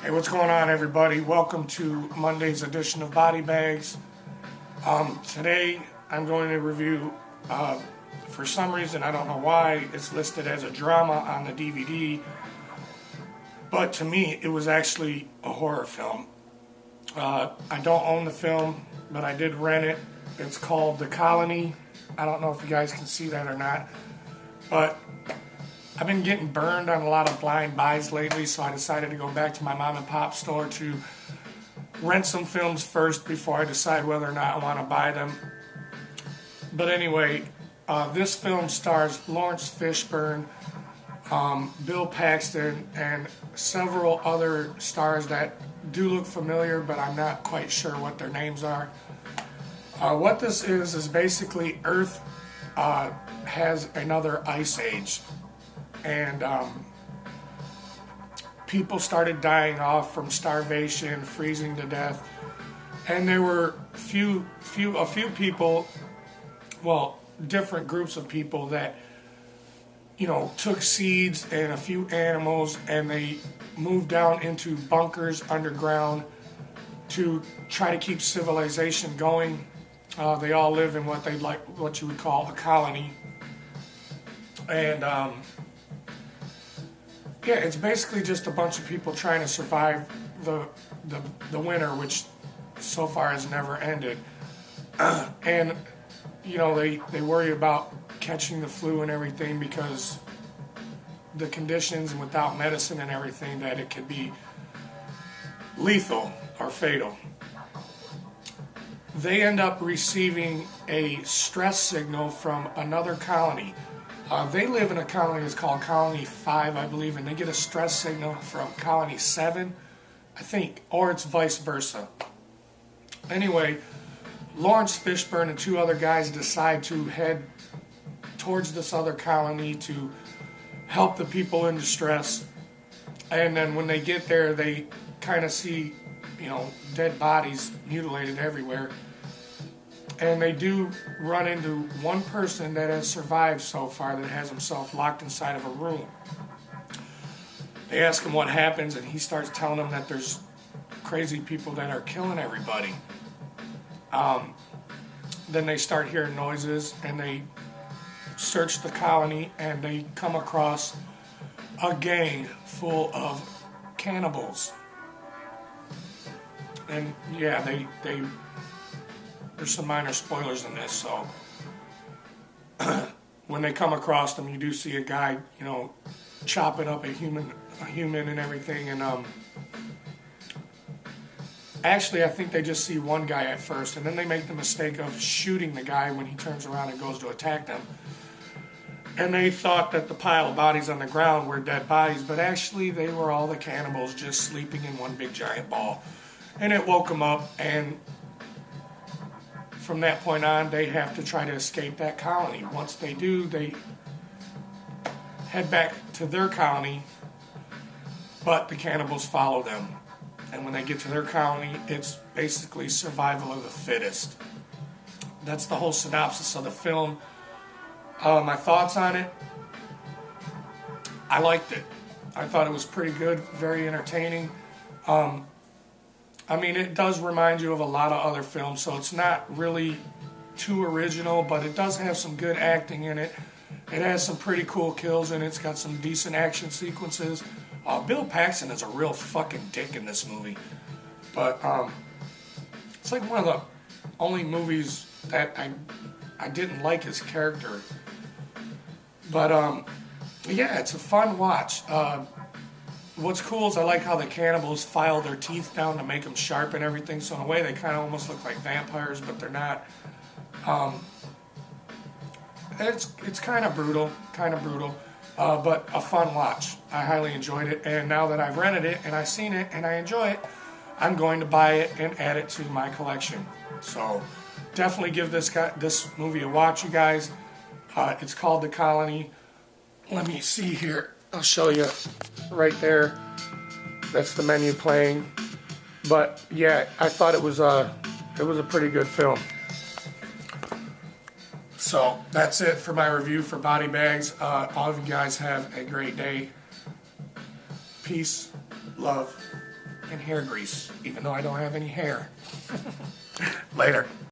Hey, what's going on, everybody? Welcome to Monday's edition of Body Bags. Today, I'm going to review, for some reason, I don't know why, it's listed as a drama on the DVD, but to me, it was actually a horror film. I don't own the film, but I did rent it. It's called The Colony. I don't know if you guys can see that or not, but I've been getting burned on a lot of blind buys lately, so I decided to go back to my mom and pop store to rent some films first before I decide whether or not I want to buy them. But anyway, this film stars Lawrence Fishburne, Bill Paxton, and several other stars that do look familiar, but I'm not quite sure what their names are. What this is basically Earth has another ice age. And people started dying off from starvation, freezing to death, and there were a few people, well, different groups of people that, took seeds and a few animals, and they moved down into bunkers underground to try to keep civilization going. They all live in what you would call a colony, and yeah, it's basically just a bunch of people trying to survive the winter, which so far has never ended. And they worry about catching the flu and everything because the conditions, and without medicine and everything, that it could be lethal or fatal. They end up receiving a stress signal from another colony. They live in a colony that's called Colony 5, I believe, and they get a stress signal from Colony 7, I think, or it's vice versa. Anyway, Lawrence Fishburne and two other guys decide to head towards this other colony to help the people in distress. And then when they get there, they kind of see, dead bodies mutilated everywhere. And they do run into one person that has survived so far, that has himself locked inside of a room. They ask him what happens, and he starts telling them that there's crazy people that are killing everybody. Then they start hearing noises, and they search the colony, and they come across a gang full of cannibals. And yeah, there's some minor spoilers in this, so when they come across them, you do see a guy, chopping up a human and everything, and actually I think they just see one guy at first, and then they make the mistake of shooting the guy when he turns around and goes to attack them. And they thought that the pile of bodies on the ground were dead bodies, but actually they were all the cannibals just sleeping in one big giant ball. And it woke them up, and from that point on, they have to try to escape that colony. Once they do, they head back to their colony, but the cannibals follow them. And when they get to their colony, it's basically survival of the fittest. That's the whole synopsis of the film. My thoughts on it: I liked it. I thought it was pretty good, very entertaining. It does remind you of a lot of other films, so it's not really too original, but it does have some good acting in it. It has some pretty cool kills in it. It's got some decent action sequences. Bill Paxton is a real fucking dick in this movie. But it's like one of the only movies that I didn't like his character. But yeah, it's a fun watch. What's cool is I like how the cannibals file their teeth down to make them sharp and everything. So in a way, they kind of almost look like vampires, but they're not. It's kind of brutal, but a fun watch. I highly enjoyed it, and now that I've rented it and I've seen it and I enjoy it, I'm going to buy it and add it to my collection. So definitely give this movie a watch, you guys. It's called The Colony. Let me see here. I'll show you right there. That's the menu playing. But yeah, I thought it was a pretty good film. So that's it for my review for Body Bags. All of you guys have a great day. Peace, love, and hair grease, even though I don't have any hair. Later.